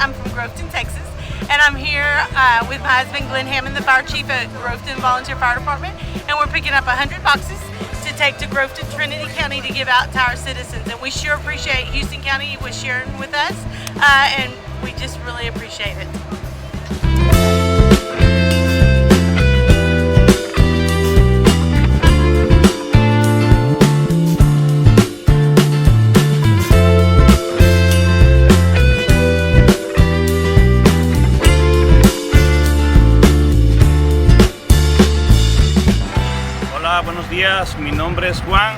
I'm from Groveton, Texas, and I'm here with my husband Glenn Hammond, the fire chief at Groveton Volunteer Fire Department, and we're picking up 100 boxes to take to Groveton, Trinity County to give out to our citizens. And we sure appreciate Houston County with sharing with us, and we just really appreciate it. Buenos días, mi nombre es Juan,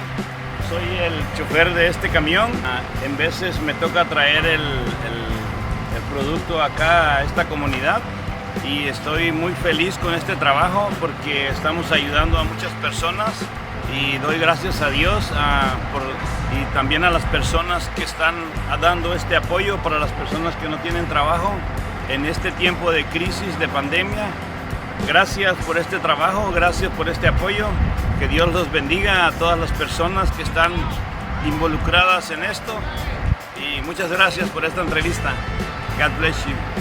soy el chofer de este camión. En veces me toca traer el producto acá a esta comunidad y estoy muy feliz con este trabajo porque estamos ayudando a muchas personas y doy gracias a Dios y también a las personas que están dando este apoyo para las personas que no tienen trabajo en este tiempo de crisis, de pandemia. Gracias por este trabajo, gracias por este apoyo. Que Dios los bendiga a todas las personas que están involucradas en esto. Y muchas gracias por esta entrevista. God bless you.